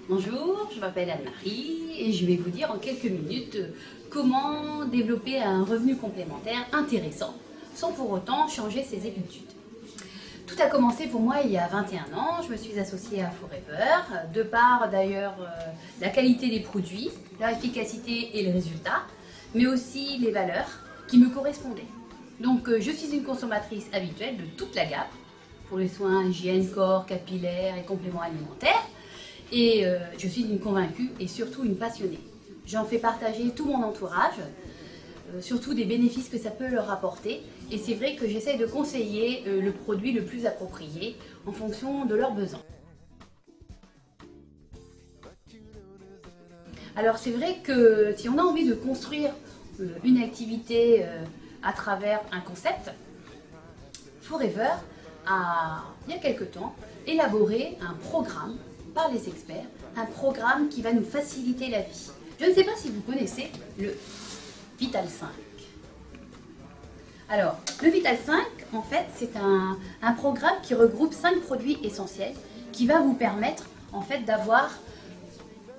Bonjour, je m'appelle Anne-Marie et je vais vous dire en quelques minutes comment développer un revenu complémentaire intéressant sans pour autant changer ses habitudes. Tout a commencé pour moi il y a 21 ans, je me suis associée à Forever, de par d'ailleurs la qualité des produits, leur efficacité et les résultats, mais aussi les valeurs qui me correspondaient. Donc je suis une consommatrice habituelle de toute la gamme, pour les soins, hygiène, corps, capillaires et compléments alimentaires. Et je suis une convaincue et surtout une passionnée. J'en fais partager tout mon entourage, surtout des bénéfices que ça peut leur apporter. Et c'est vrai que j'essaie de conseiller le produit le plus approprié en fonction de leurs besoins. Alors c'est vrai que si on a envie de construire une activité à travers un concept, Forever a, il y a quelque temps, élaboré un programme par les experts, un programme qui va nous faciliter la vie. Je ne sais pas si vous connaissez le Vital 5. Alors, le Vital 5, en fait, c'est un programme qui regroupe 5 produits essentiels qui va vous permettre, en fait, d'avoir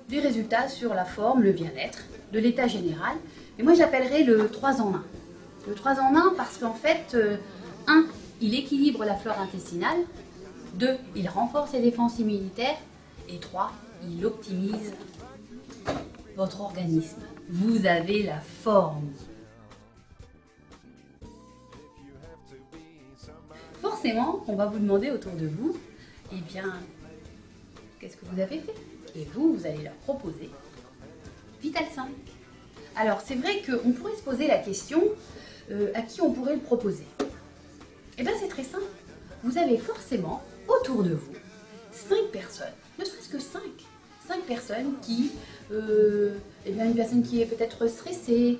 des résultats sur la forme, le bien-être, de l'état général. Et moi, j'appellerais le 3 en 1. Le 3 en 1 parce qu'en fait, 1, il équilibre la flore intestinale, 2, il renforce les défenses immunitaires, et 3, il optimise votre organisme. Vous avez la forme. Forcément, on va vous demander autour de vous, eh bien, qu'est-ce que vous avez fait? Et vous allez leur proposer Vital 5. Alors, c'est vrai qu'on pourrait se poser la question, à qui on pourrait le proposer? Eh bien, c'est très simple. Vous avez forcément autour de vous 5 personnes, ne serait-ce que 5 personnes qui, eh bien une personne qui est peut-être stressée,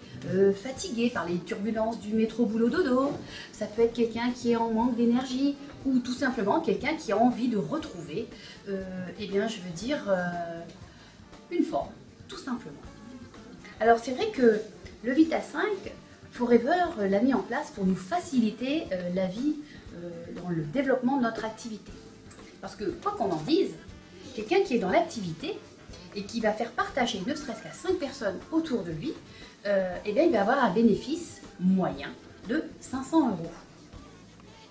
fatiguée par les turbulences du métro boulot dodo, ça peut être quelqu'un qui est en manque d'énergie ou tout simplement quelqu'un qui a envie de retrouver, eh bien je veux dire, une forme, tout simplement. Alors c'est vrai que le Vital 5, Forever l'a mis en place pour nous faciliter la vie dans le développement de notre activité. Parce que, quoi qu'on en dise, quelqu'un qui est dans l'activité et qui va faire partager ne serait-ce qu'à 5 personnes autour de lui, eh bien, il va avoir un bénéfice moyen de 500 €.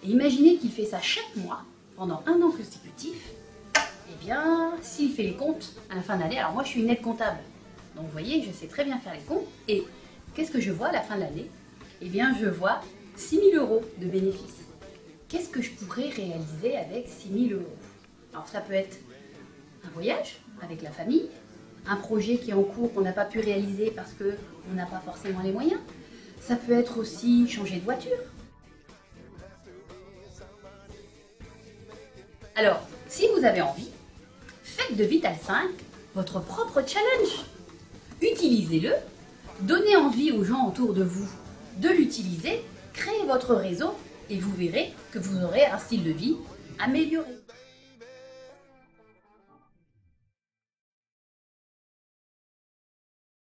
Et imaginez qu'il fait ça chaque mois, pendant un an consécutif, eh bien, s'il fait les comptes à la fin de l'année, alors moi je suis une aide comptable, donc vous voyez, je sais très bien faire les comptes, et qu'est-ce que je vois à la fin de l'année? Eh bien, je vois 6 000 € de bénéfices. Qu'est-ce que je pourrais réaliser avec 6 000 €? Alors ça peut être un voyage avec la famille, un projet qui est en cours qu'on n'a pas pu réaliser parce qu'on n'a pas forcément les moyens. Ça peut être aussi changer de voiture. Alors, si vous avez envie, faites de Vital 5 votre propre challenge. Utilisez-le, donnez envie aux gens autour de vous de l'utiliser, créez votre réseau et vous verrez que vous aurez un style de vie amélioré.